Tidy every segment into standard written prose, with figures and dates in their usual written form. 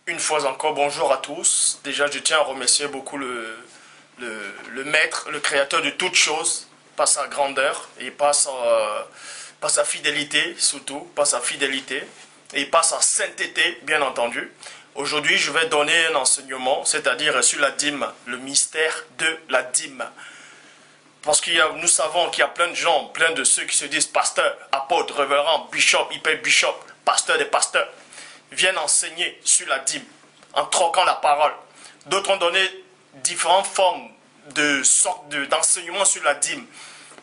Une fois encore, bonjour à tous. Déjà, je tiens à remercier beaucoup le maître, le créateur de toutes choses, par sa grandeur et par sa fidélité, surtout, par sa fidélité et par sa sainteté, bien entendu. Aujourd'hui, je vais donner un enseignement, c'est-à-dire sur la dîme, le mystère de la dîme. Parce que nous savons qu'il y a plein de gens, plein de ceux qui se disent pasteurs, apôtres, révérends, bishop, hyper bishop, pasteur des pasteurs, viennent enseigner sur la dîme en troquant la parole. D'autres ont donné différentes formes d'enseignement sur la dîme.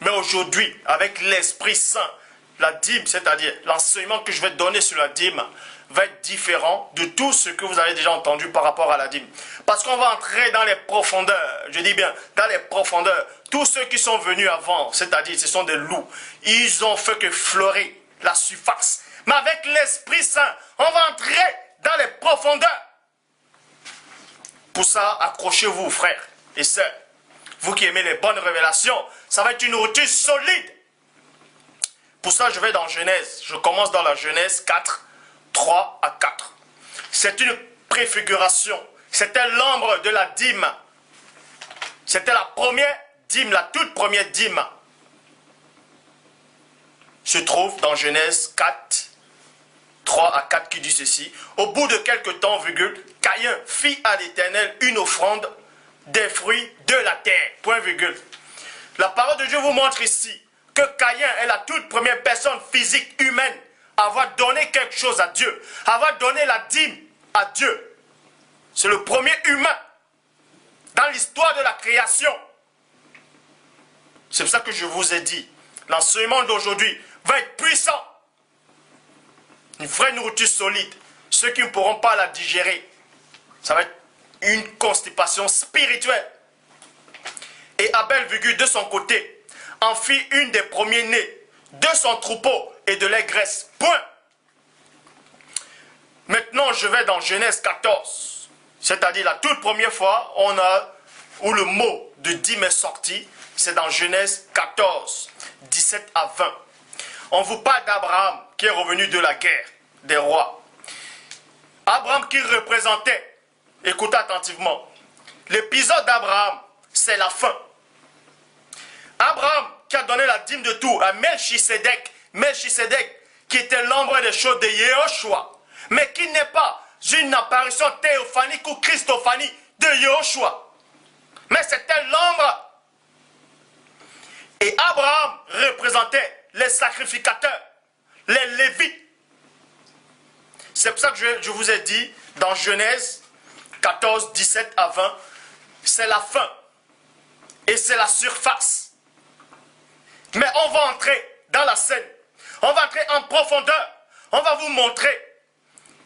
Mais aujourd'hui, avec l'Esprit Saint, la dîme, c'est-à-dire l'enseignement que je vais donner sur la dîme, va être différent de tout ce que vous avez déjà entendu par rapport à la dîme. Parce qu'on va entrer dans les profondeurs, je dis bien, dans les profondeurs. Tous ceux qui sont venus avant, c'est-à-dire ce sont des loups, ils ont fait que fleurir la surface. Mais avec l'Esprit Saint, on va entrer dans les profondeurs. Pour ça, accrochez-vous, frères et sœurs. Vous qui aimez les bonnes révélations, ça va être une nourriture solide. Pour ça, je vais dans Genèse. Je commence dans la Genèse 4, 3 à 4. C'est une préfiguration. C'était l'ombre de la dîme. C'était la première dîme, la toute première dîme. Se trouve dans Genèse 4, 3 à 4 qui dit ceci. Au bout de quelque temps, virgule, Caïn fit à l'Éternel une offrande des fruits de la terre. Point virgule. La parole de Dieu vous montre ici que Caïn est la toute première personne physique humaine à avoir donné quelque chose à Dieu, à avoir donné la dîme à Dieu. C'est le premier humain dans l'histoire de la création. C'est pour ça que je vous ai dit, l'enseignement d'aujourd'hui va être puissant. Une vraie nourriture solide. Ceux qui ne pourront pas la digérer, ça va être une constipation spirituelle. Et Abel, virgule, de son côté, en fit une des premiers-nés de son troupeau et de la graisse. Point. Maintenant, je vais dans Genèse 14. C'est-à-dire la toute première fois où le mot de dîme est sorti, c'est dans Genèse 14, 17 à 20. On vous parle d'Abraham qui est revenu de la guerre des rois. Abraham qui représentait, écoutez attentivement, l'épisode d'Abraham, c'est la fin. Abraham qui a donné la dîme de tout à Melchisédek, qui était l'ombre des choses de Yehoshua, mais qui n'est pas une apparition théophanique ou christophanique de Yehoshua, mais c'était l'ombre. Et Abraham représentait les sacrificateurs, les Lévites. C'est pour ça que je vous ai dit, dans Genèse 14, 17 à 20, c'est la fin. Et c'est la surface. Mais on va entrer dans la scène. On va entrer en profondeur. On va vous montrer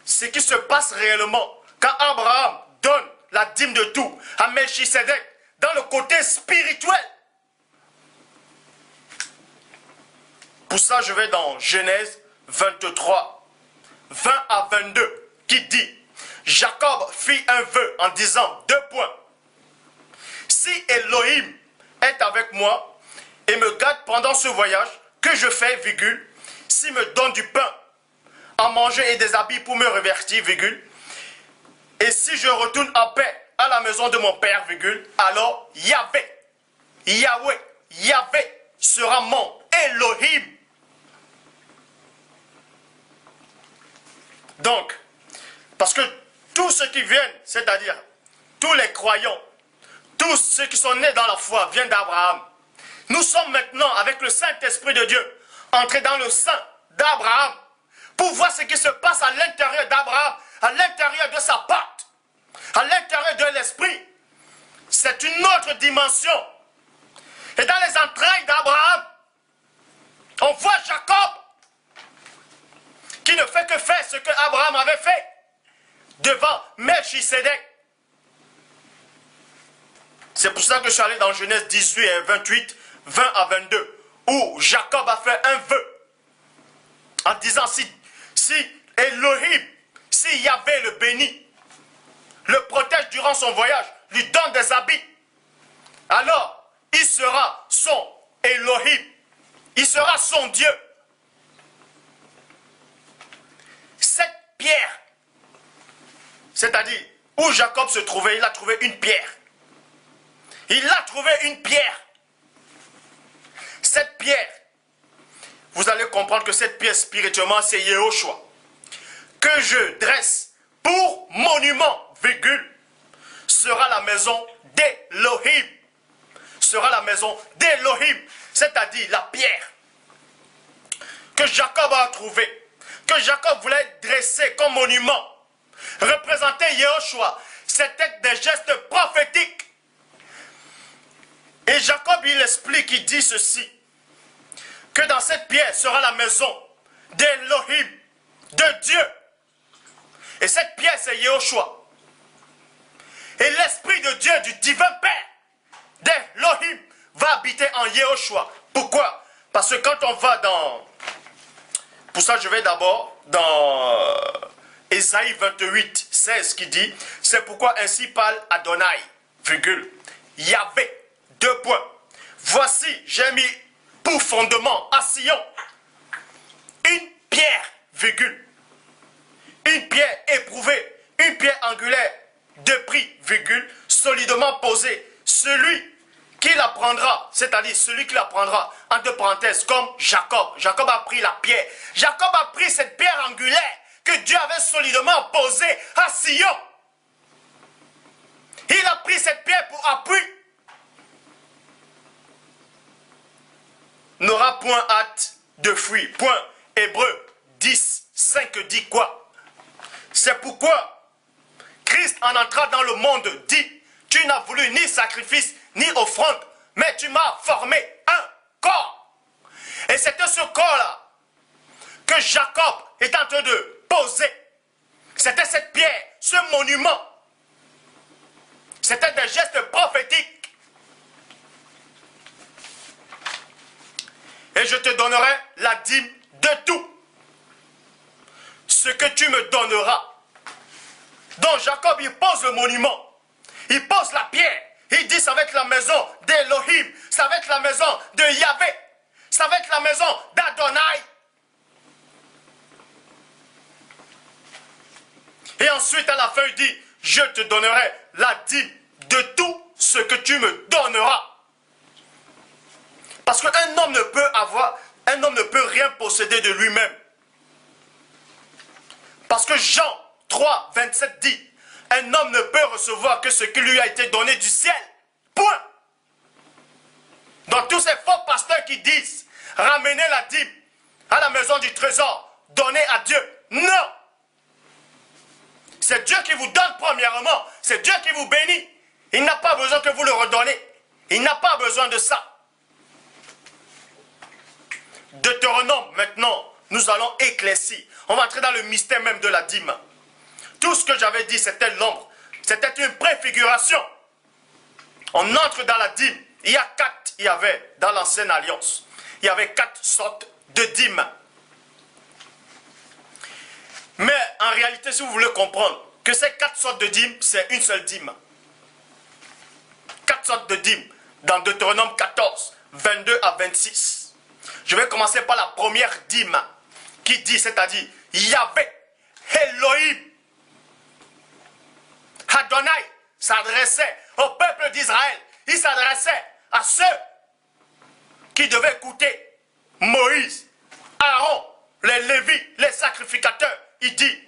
ce qui se passe réellement quand Abraham donne la dîme de tout à Melchisédek dans le côté spirituel. Pour ça, je vais dans Genèse 23, 20 à 22, qui dit, Jacob fit un vœu en disant, 2 points. Si Elohim est avec moi et me garde pendant ce voyage que je fais, virgule, s'il me donne du pain à manger et des habits pour me revêtir, virgule, et si je retourne en paix à la maison de mon père, virgule, alors Yahweh sera mon Elohim. Donc, parce que tous ceux qui viennent, c'est-à-dire tous les croyants, tous ceux qui sont nés dans la foi viennent d'Abraham. Nous sommes maintenant, avec le Saint-Esprit de Dieu, entrés dans le sein d'Abraham pour voir ce qui se passe à l'intérieur d'Abraham, à l'intérieur de sa pâte, à l'intérieur de l'esprit. C'est une autre dimension. Et dans les entrailles d'Abraham, on voit Jacob qui ne fait que faire ce que Abraham avait fait devant Melchisédek. C'est pour ça que je suis allé dans Genèse 18 et 28, 20 à 22, où Jacob a fait un vœu en disant si Elohim, si Yahvé le bénit, le protège durant son voyage, lui donne des habits, alors il sera son Elohim, il sera son Dieu. Cette pierre c'est-à-dire où Jacob se trouvait, il a trouvé une pierre. Il a trouvé une pierre. Cette pierre, vous allez comprendre que cette pierre spirituellement, c'est Yehoshua. Que je dresse pour monument, virgule, sera la maison d'Elohim. Sera la maison d'Elohim, c'est-à-dire la pierre que Jacob a trouvée, que Jacob voulait dresser comme monument, représenter Yehoshua. C'était des gestes prophétiques. Et Jacob, il explique, il dit ceci, que dans cette pierre sera la maison d'Elohim, de Dieu. Et cette pierre, c'est Yehoshua. Et l'Esprit de Dieu, du divin Père, d'Elohim, va habiter en Yehoshua. Pourquoi? Parce que quand on va dans... Pour ça, je vais d'abord dans Ésaïe 28, 16, qui dit, c'est pourquoi ainsi parle Adonai, virgule, Yahvé, deux points. Voici, j'ai mis pour fondement à Sion une pierre, virgule, une pierre éprouvée, une pierre angulaire de prix, virgule, solidement posée. Celui qui la prendra, c'est-à-dire celui qui la prendra, entre parenthèses, comme Jacob. Jacob a pris la pierre. Jacob a pris cette pierre angulaire que Dieu avait solidement posée à Sion. Il a pris cette pierre pour appui. N'aura point hâte de fruits. Point. Hébreu 10, 5 dit quoi? C'est pourquoi Christ en entrant dans le monde dit, tu n'as voulu ni sacrifice ni offrande, mais tu m'as formé un corps. Et c'était ce corps-là que Jacob est en train de poser. C'était cette pierre, ce monument. C'était des gestes prophétiques. Et je te donnerai la dîme de tout. Ce que tu me donneras. Donc Jacob, il pose le monument. Il pose la pierre. Il dit, ça va être la maison d'Elohim. Ça va être la maison de Yahvé. Ça va être la maison d'Adonai. Et ensuite, à la fin, il dit, je te donnerai la dîme de tout ce que tu me donneras. Parce qu'un homme ne peut rien posséder de lui-même. Parce que Jean 3, 27 dit, un homme ne peut recevoir que ce qui lui a été donné du ciel. Point. Donc tous ces faux pasteurs qui disent, ramenez la dîme à la maison du trésor, donnez à Dieu. Non. C'est Dieu qui vous donne premièrement. C'est Dieu qui vous bénit. Il n'a pas besoin que vous le redonnez. Il n'a pas besoin de ça. Deutéronome, maintenant, nous allons éclaircir. On va entrer dans le mystère même de la dîme. Tout ce que j'avais dit, c'était l'ombre. C'était une préfiguration. On entre dans la dîme. Il y avait dans l'ancienne alliance. Il y avait 4 sortes de dîmes. Mais en réalité, si vous voulez comprendre que ces 4 sortes de dîmes, c'est une seule dîme. 4 sortes de dîmes dans Deutéronome 14, 22 à 26. Je vais commencer par la première dîme qui dit, c'est-à-dire Yahvé, Elohim, Adonai s'adressait au peuple d'Israël. Il s'adressait à ceux qui devaient écouter Moïse, Aaron, les Lévites, les sacrificateurs. Il dit,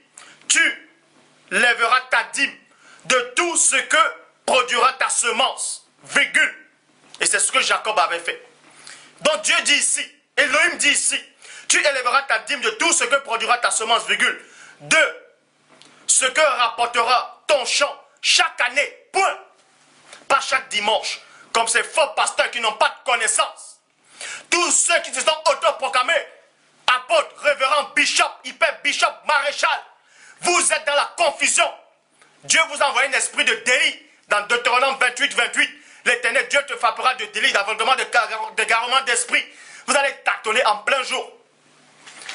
tu lèveras ta dîme de tout ce que produira ta semence, virgule. Et c'est ce que Jacob avait fait. Donc Dieu dit ici, Elohim dit ici, tu élèveras ta dîme de tout ce que produira ta semence, virgule. De ce que rapportera ton champ chaque année, point. Pas chaque dimanche, comme ces faux pasteurs qui n'ont pas de connaissance. Tous ceux qui se sont autoproclamés apôtres, révérends, bishop, hyper bishop, maréchal, vous êtes dans la confusion. Dieu vous a envoyé un esprit de délit. Dans Deutéronome 28, 28, l'Éternel Dieu te frappera de délit, d'aveuglement, d'égarement d'esprit. Vous allez tâtonner en plein jour.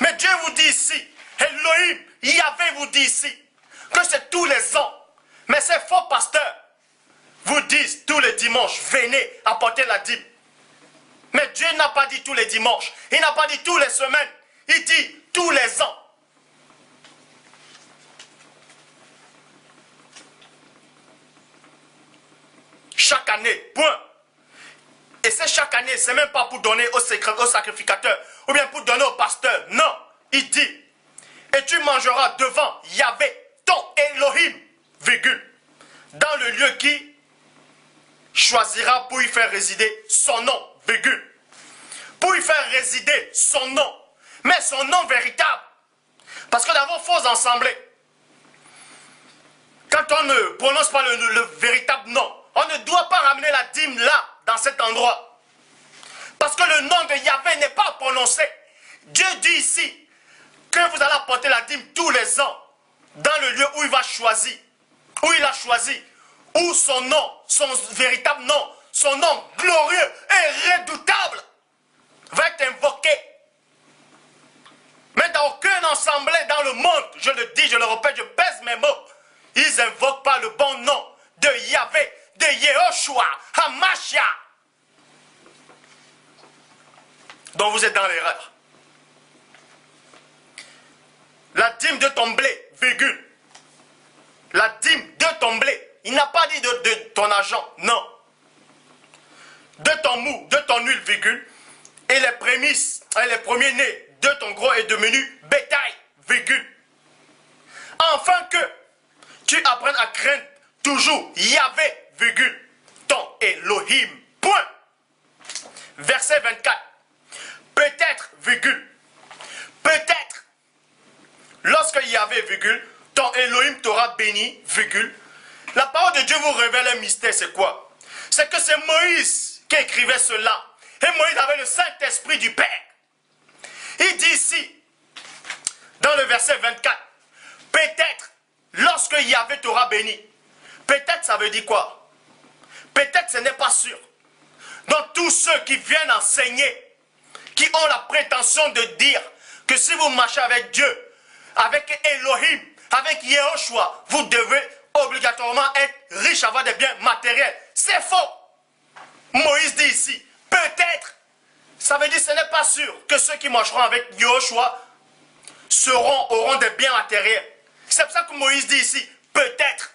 Mais Dieu vous dit ici, Elohim, Yahvé vous dit ici, que c'est tous les ans. Mais ces faux pasteurs vous disent tous les dimanches, venez apporter la dîme. Mais Dieu n'a pas dit tous les dimanches. Il n'a pas dit tous les semaines. Il dit tous les ans. année. Point. Et c'est chaque année, c'est même pas pour donner au sacrificateur ou bien pour donner au pasteur. Non. Il dit, et tu mangeras devant Yahvé, ton Elohim, virgule, dans le lieu qui choisira pour y faire résider son nom, virgule. Pour y faire résider son nom. Mais son nom véritable. Parce que dans vos faux assemblées, quand on ne prononce pas le véritable nom, on ne doit pas ramener la dîme là, dans cet endroit. Parce que le nom de Yahvé n'est pas prononcé. Dieu dit ici que vous allez apporter la dîme tous les ans dans le lieu où il va choisir, où il a choisi, où son nom, son véritable nom, son nom glorieux et redoutable va être invoqué. Mais dans aucune assemblée dans le monde, je le dis, je le répète, je pèse mes mots, ils n'invoquent pas le bon nom de Yahvé, de Yehoshua, Hamashia. Donc vous êtes dans l'erreur. La dîme de ton blé, virgule. La dîme de ton blé. Il n'a pas dit de ton argent, non. De ton mou, de ton huile, virgule. Et les prémices, et les premiers-nés de ton gros et de menu bétail, virgule. Afin que tu apprennes à craindre toujours Yahvé, virgule, ton Elohim, point. Verset 24. Peut-être, virgule, peut-être, lorsque Yahvé, virgule, ton Elohim t'aura béni, virgule, la parole de Dieu vous révèle un mystère, c'est quoi? C'est que c'est Moïse qui écrivait cela. Et Moïse avait le Saint-Esprit du Père. Il dit ici, dans le verset 24, peut-être, lorsque Yahvé t'aura béni, peut-être ça veut dire quoi? Peut-être ce n'est pas sûr. Donc tous ceux qui viennent enseigner, qui ont la prétention de dire que si vous marchez avec Dieu, avec Elohim, avec Yehoshua, vous devez obligatoirement être riche, avoir des biens matériels. C'est faux. Moïse dit ici, peut-être. Ça veut dire que ce n'est pas sûr que ceux qui marcheront avec Yehoshua auront des biens matériels. C'est pour ça que Moïse dit ici, peut-être.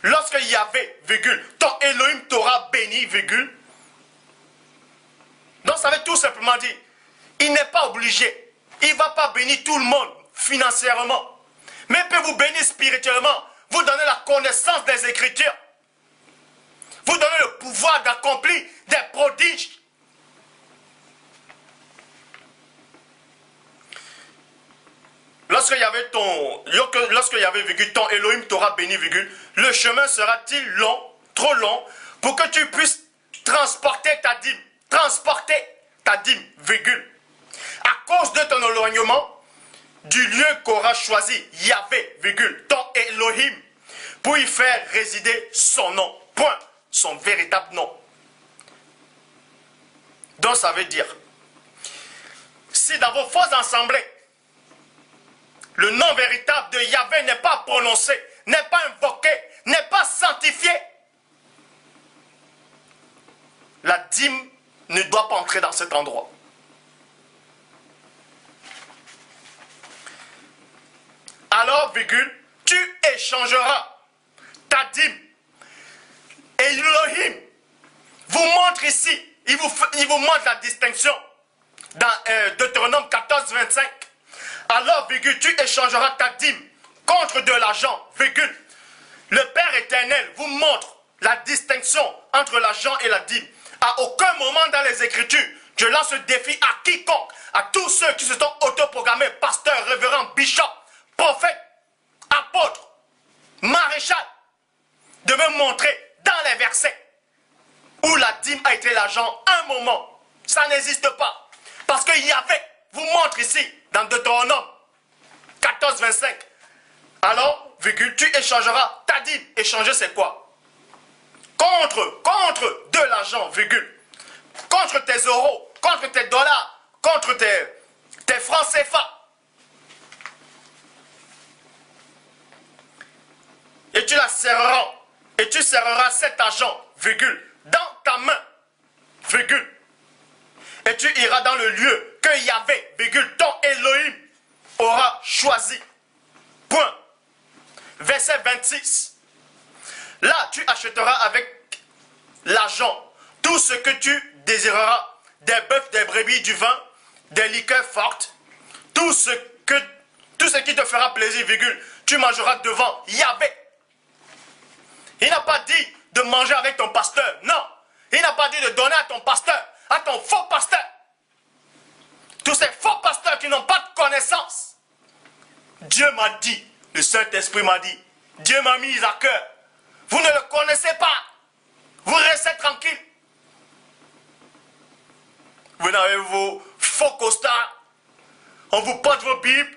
Lorsque Yahvé, virgule, ton Elohim t'aura béni, virgule. Donc ça veut tout simplement dire, il n'est pas obligé. Il ne va pas bénir tout le monde financièrement. Mais il peut vous bénir spirituellement. Vous donner la connaissance des Écritures. Vous donner le pouvoir d'accomplir des prodiges. Lorsque il y avait virgule, ton Elohim t'aura béni, virgule, le chemin sera-t-il long, trop long, pour que tu puisses transporter ta dîme, virgule. À cause de ton éloignement du lieu qu'aura choisi Yahvé, virgule, ton Elohim, pour y faire résider son nom, point, son véritable nom. Donc ça veut dire, si dans vos fausses assemblées, le nom véritable de Yahvé n'est pas prononcé, n'est pas invoqué, n'est pas sanctifié, la dîme ne doit pas entrer dans cet endroit. Alors, virgule, tu échangeras ta dîme. Et Elohim vous montre ici, il vous montre la distinction dans Deutéronome 14, 25. Alors, virgule, tu échangeras ta dîme contre de l'argent, virgule. Le Père éternel vous montre la distinction entre l'argent et la dîme. À aucun moment dans les Écritures, je lance ce défi à quiconque, à tous ceux qui se sont autoprogrammés, pasteurs, révérends, bishops, prophètes, apôtres, maréchal, de me montrer dans les versets où la dîme a été l'argent un moment. Ça n'existe pas. Parce que Yahvé vous montre ici, dans Deutéronome 14, 25. Alors, virgule, tu échangeras ta dîme. Échanger, c'est quoi? Contre de l'argent, virgule. Contre tes euros, contre tes dollars, contre tes francs CFA. Et tu la serreras. Et tu serreras cet argent, virgule, dans ta main, virgule. Et tu iras dans le lieu que Yahvé, virgule, ton Elohim aura choisi. Point. Verset 26. Là, tu achèteras avec l'argent, tout ce que tu désireras, des bœufs, des brebis, du vin, des liqueurs fortes, tout ce qui te fera plaisir, virgule, tu mangeras devant Yahvé. Il n'a pas dit de manger avec ton pasteur, non. Il n'a pas dit de donner à ton pasteur, à ton faux pasteur. Tous ces faux pasteurs qui n'ont pas de connaissance. Dieu m'a dit, le Saint-Esprit m'a dit, Dieu m'a mis à cœur. Vous ne le connaissez pas. Vous restez tranquille. Vous avez vos faux costards. On vous porte vos Bibles.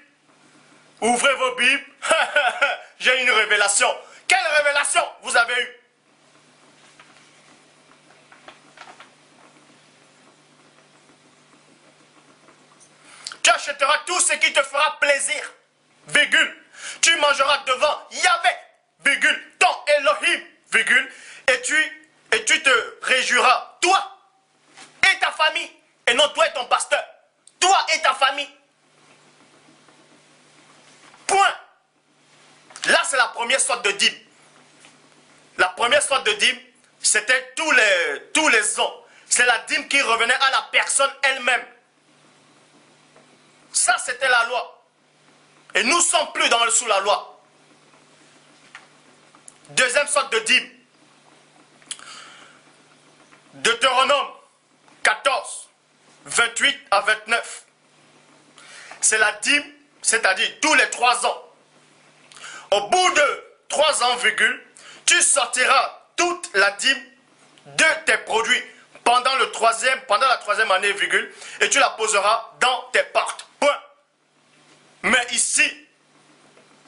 Ouvrez vos Bibles. J'ai une révélation. Quelle révélation vous avez eue? Tu achèteras tout ce qui te fera plaisir, virgule. Tu mangeras devant Yahvé, virgule, ton Elohim, virgule, et tu te réjouiras, toi et ta famille, et non toi et ton pasteur, toi et ta famille. Point. Là, c'est la première sorte de dîme. La première sorte de dîme, c'était tous les ans. C'est la dîme qui revenait à la personne elle-même. Ça, c'était la loi. Et nous ne sommes plus sous la loi. Deuxième sorte de dîme. Deutéronome 14, 28 à 29. C'est la dîme, c'est-à-dire tous les 3 ans. Au bout de 3 ans, virgule, tu sortiras toute la dîme de tes produits pendant la troisième année, virgule, et tu la poseras dans tes portes. Point. Mais ici,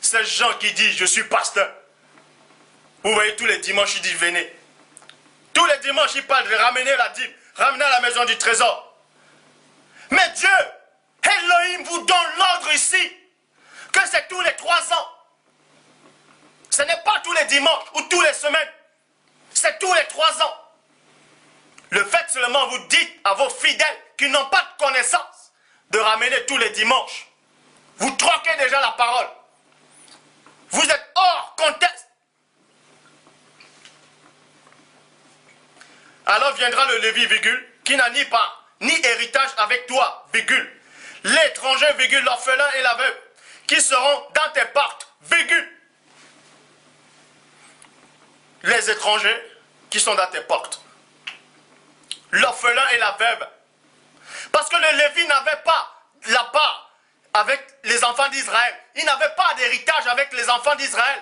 ces gens qui disent je suis pasteur, vous voyez tous les dimanches ils disent venez. Tous les dimanches ils parlent de ramener la dîme, ramener à la maison du trésor. Mais Dieu, Elohim vous donne l'ordre ici que c'est tous les 3 ans. Ce n'est pas tous les dimanches ou tous les semaines. C'est tous les 3 ans. Le fait seulement vous dites à vos fidèles qui n'ont pas de connaissance de ramener tous les dimanches. Vous troquez déjà la parole. Vous êtes hors contexte. Alors viendra le Lévi, virgule, qui n'a ni part, ni héritage avec toi, virgule. L'étranger, virgule, l'orphelin et la veuve, qui seront dans tes portes, virgule. Les étrangers qui sont dans tes portes. L'orphelin et la veuve. Parce que le Lévi n'avait pas la part avec les enfants d'Israël. Il n'avait pas d'héritage avec les enfants d'Israël.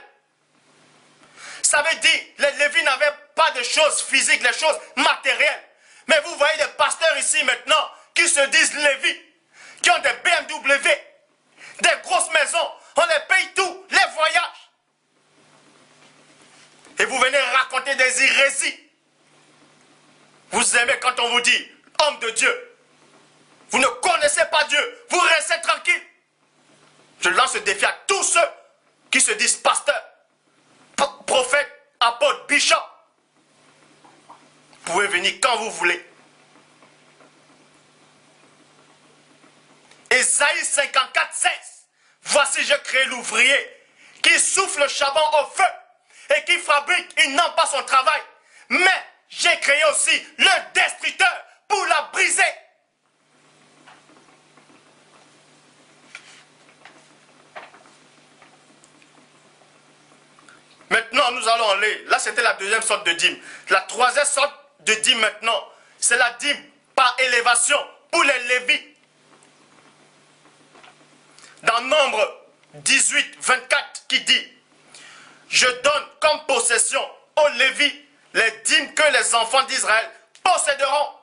Ça veut dire, les Lévis n'avaient pas de choses physiques, les choses matérielles. Mais vous voyez des pasteurs ici maintenant qui se disent Lévis, qui ont des BMW, des grosses maisons, on les paye tout, les voyages. Et vous venez raconter des hérésies. Vous aimez quand on vous dit, homme de Dieu, vous ne connaissez pas Dieu, vous restez tranquille. Je lance le défi à tous ceux qui se disent pasteurs, prophètes, apôtres, bishops. Vous pouvez venir quand vous voulez. Ésaïe 54, 16. Voici, je crée l'ouvrier qui souffle le charbon au feu et qui fabrique, il n'aime pas son travail. Mais j'ai créé aussi le destructeur pour la briser. Maintenant, nous allons aller. Là, c'était la deuxième sorte de dîme. La troisième sorte de dîme maintenant, c'est la dîme par élévation pour les Lévites. Dans Nombre 18, 24, qui dit, je donne comme possession aux Lévites les dîmes que les enfants d'Israël posséderont,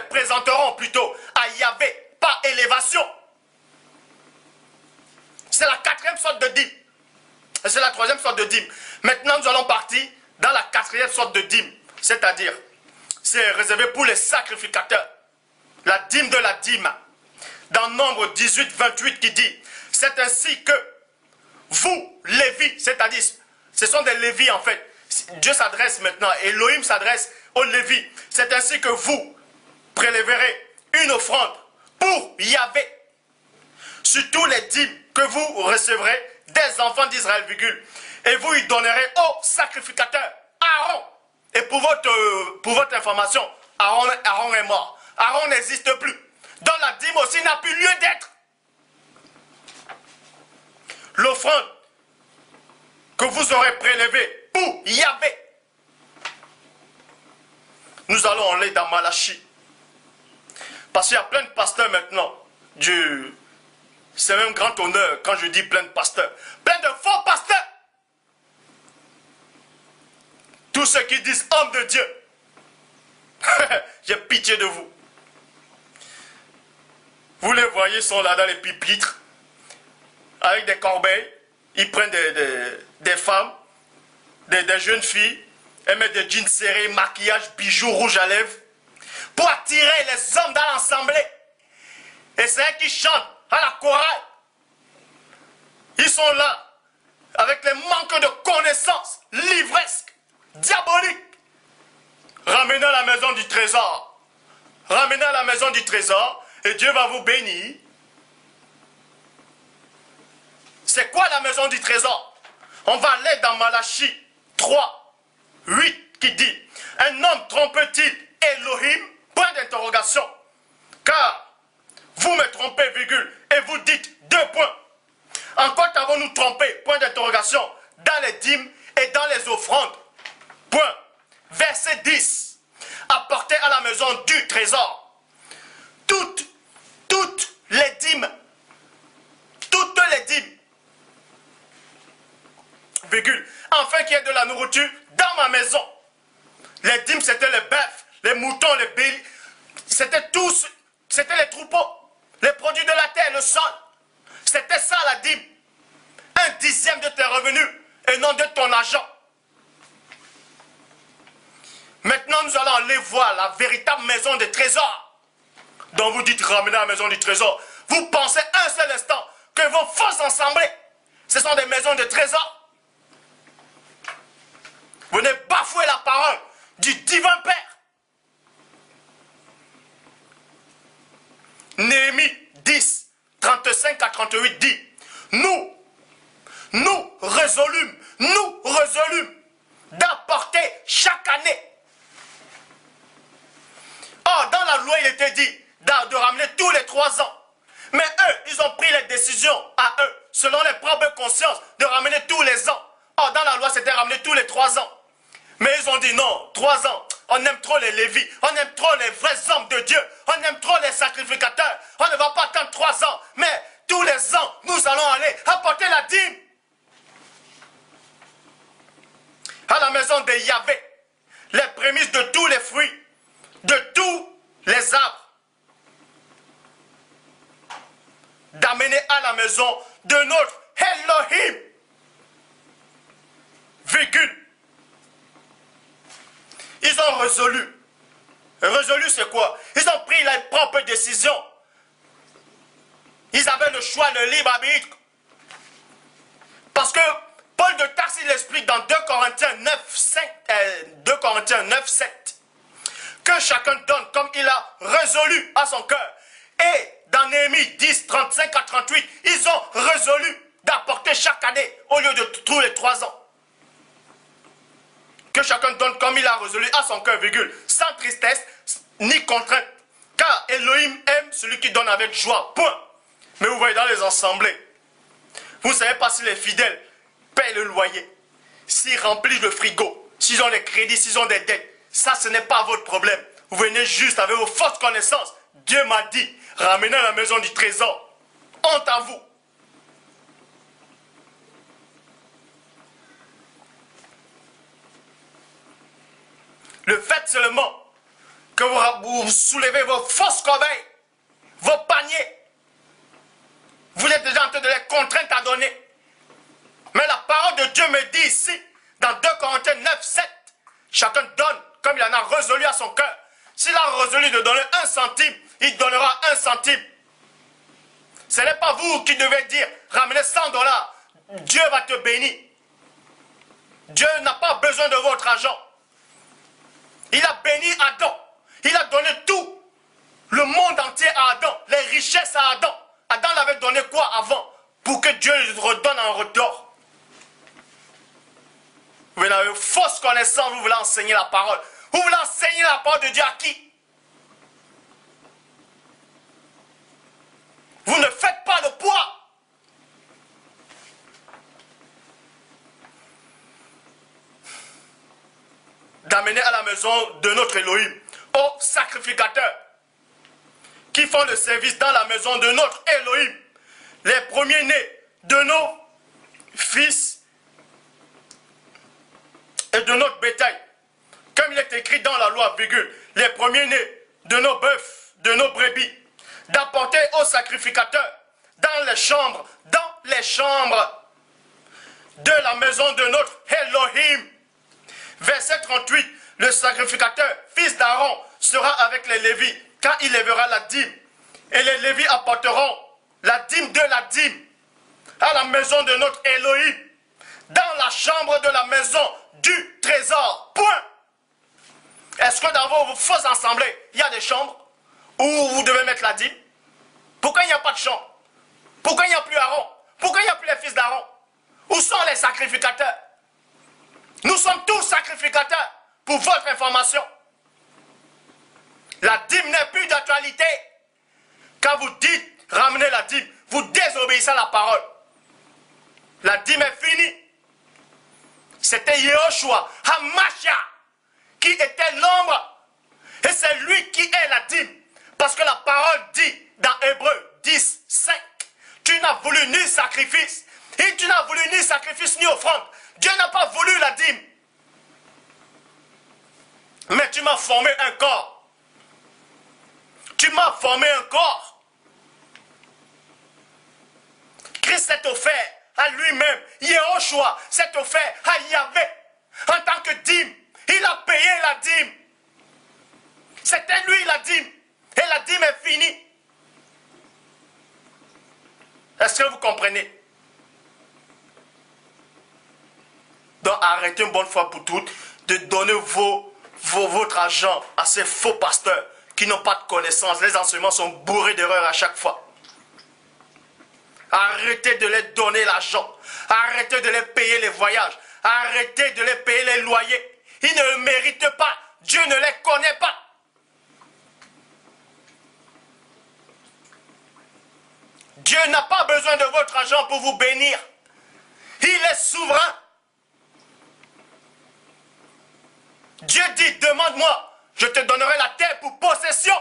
présenteront plutôt à Yahvé par élévation. C'est la quatrième sorte de dîme. Et c'est la troisième sorte de dîme. Maintenant, nous allons partir dans la quatrième sorte de dîme. C'est-à-dire, c'est réservé pour les sacrificateurs. La dîme de la dîme. Dans Nombre 18, 28 qui dit, c'est ainsi que vous, Lévi, c'est-à-dire, ce sont des Lévis en fait. Dieu s'adresse maintenant, Elohim s'adresse aux Lévis. C'est ainsi que vous prélèverez une offrande pour Yahvé sur tous les dîmes que vous recevrez des enfants d'Israël, virgule. Et vous y donnerez au sacrificateur Aaron Et pour votre information, Aaron est mort. Aaron n'existe plus. Donc la dîme aussi n'a plus lieu d'être. L'offrande que vous aurez prélevée pour Yahvé. Nous allons aller dans Malachie. Parce qu'il y a plein de pasteurs maintenant. C'est même grand honneur quand je dis plein de pasteurs. Plein de faux pasteurs. Tous ceux qui disent homme de Dieu. J'ai pitié de vous. Vous les voyez, sont là dans les pupitres. Avec des corbeilles. Ils prennent des femmes. Des jeunes filles. Elles mettent des jeans serrés, maquillage, bijoux, rouge à lèvres. Pour attirer les hommes dans l'assemblée. Et c'est eux qui chantent à la chorale. Ils sont là avec les manques de connaissances livresques, diaboliques. Ramenez à la maison du trésor. Ramenez à la maison du trésor et Dieu va vous bénir. C'est quoi la maison du trésor? On va aller dans Malachie 3, 8 qui dit: un homme trompe-t-il Elohim? Point d'interrogation. Car vous me trompez, virgule, et vous dites 2 points. En quoi avons-nous trompé? Point d'interrogation. Dans les dîmes et dans les offrandes. Point. Verset 10. Apportez à la maison du trésor toutes les dîmes. Toutes les dîmes. Virgule. Afin qu'il y ait de la nourriture dans ma maison. Les dîmes, c'était les bœufs, les moutons, les béliers. C'était tous, c'était les troupeaux, les produits de la terre, le sol. C'était ça la dîme. 1/10 de tes revenus et non de ton argent. Maintenant, nous allons aller voir la véritable maison des trésors. Donc vous dites ramener à la maison du trésor. Vous pensez un seul instant que vos fausses assemblées, ce sont des maisons de trésors. Vous venez bafouer la parole du divin Père. Néhémie 10, 35 à 38 dit: nous résolûmes d'apporter chaque année. Or, dans la loi, il était dit de ramener tous les 3 ans. Mais eux, ils ont pris les décisions à eux, selon les propres consciences, de ramener tous les ans. Or, dans la loi, c'était ramener tous les 3 ans. Mais ils ont dit non, 3 ans. On aime trop les Lévites, on aime trop les vrais hommes de Dieu, on aime trop les sacrificateurs. On ne va pas attendre 3 ans, mais tous les ans, nous allons aller apporter la dîme à la maison de Yahvé, les prémices de tous les fruits, de tous les arbres, d'amener à la maison de notre Elohim, virgule. Ils ont résolu. Résolu, c'est quoi? Ils ont pris leurs propres décisions. Ils avaient le choix, le libre arbitre. Parce que Paul de Tarse, il explique dans 2 Corinthiens 9, 7, que chacun donne comme il a résolu à son cœur. Et dans Néhémie 10, 35 à 38, ils ont résolu d'apporter chaque année au lieu de tous les 3 ans. Que chacun donne comme il a résolu à son cœur, virgule, sans tristesse ni contrainte. Car Elohim aime celui qui donne avec joie, point. Mais vous voyez dans les assemblées, vous ne savez pas si les fidèles paient le loyer, s'ils remplissent le frigo, s'ils ont les crédits, s'ils ont des dettes. Ça, ce n'est pas votre problème. Vous venez juste avec vos fausses connaissances. Dieu m'a dit, ramenez à la maison du trésor. Honte à vous. Le fait seulement que vous soulevez vos fausses corbeilles, vos paniers, vous êtes déjà en train de les contraindre à donner. Mais la parole de Dieu me dit ici, dans 2 Corinthiens 9, 7, chacun donne comme il en a résolu à son cœur. S'il a résolu de donner 1 centime, il donnera 1 centime. Ce n'est pas vous qui devez dire, ramenez 100 $. Dieu va te bénir. Dieu n'a pas besoin de votre argent. Il a béni Adam. Il a donné tout. Le monde entier à Adam. Les richesses à Adam. Adam l'avait donné quoi avant? Pour que Dieu lui redonne en retour. Vous venez avec fausse connaissance, vous voulez enseigner la parole. Vous voulez enseigner la parole de Dieu à qui? Vous ne faites pas de poids. D'amener à la maison de notre Elohim, aux sacrificateurs qui font le service dans la maison de notre Elohim, les premiers-nés de nos fils et de notre bétail, comme il est écrit dans la loi, virgule, les premiers-nés de nos bœufs, de nos brebis, d'apporter aux sacrificateurs dans les chambres de la maison de notre Elohim. Verset 38, le sacrificateur, fils d'Aaron, sera avec les Lévis quand il lèvera la dîme. Et les Lévis apporteront la dîme de la dîme à la maison de notre Elohim, dans la chambre de la maison du trésor. Point. Est-ce que dans vos fausses assemblées, il y a des chambres où vous devez mettre la dîme? Pourquoi il n'y a pas de chambre? Pourquoi il n'y a plus Aaron? Pourquoi il n'y a plus les fils d'Aaron? Où sont les sacrificateurs? Nous sommes tous sacrificateurs, pour votre information. La dîme n'est plus d'actualité. Quand vous dites ramenez la dîme, vous désobéissez à la parole. La dîme est finie. C'était Yehoshua, Hamashia, qui était l'ombre. Et c'est lui qui est la dîme. Parce que la parole dit dans Hébreux 10, 5, tu n'as voulu ni sacrifice, et tu n'as voulu ni sacrifice ni offrande. Dieu n'a pas voulu la dîme. Mais tu m'as formé un corps. Tu m'as formé un corps. Christ s'est offert à lui-même. Yehoshua s'est offert à Yahvé. En tant que dîme, il a payé la dîme. C'était lui la dîme. Et la dîme est finie. Est-ce que vous comprenez? Donc arrêtez une bonne fois pour toutes de donner votre argent à ces faux pasteurs qui n'ont pas de connaissances. Les enseignements sont bourrés d'erreurs à chaque fois. Arrêtez de les donner l'argent. Arrêtez de les payer les voyages. Arrêtez de les payer les loyers. Ils ne le méritent pas. Dieu ne les connaît pas. Dieu n'a pas besoin de votre argent pour vous bénir. Il est souverain. Dieu dit, demande-moi, je te donnerai la terre pour possession.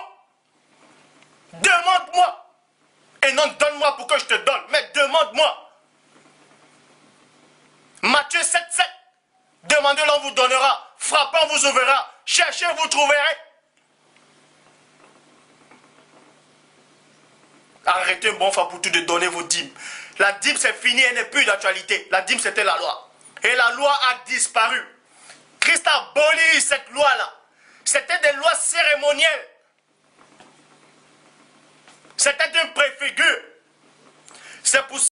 Demande-moi. Et non, donne-moi pour que je te donne, mais demande-moi. Matthieu 7, 7. Demandez, l'on vous donnera. Frappez, on vous ouvrira. Cherchez, vous trouverez. Arrêtez bon fois pour tout de donner vos dîmes. La dîme c'est fini, elle n'est plus d'actualité. La dîme c'était la loi. Et la loi a disparu. Christ a aboli cette loi-là. C'était des lois cérémonielles. C'était une préfigure. C'est pour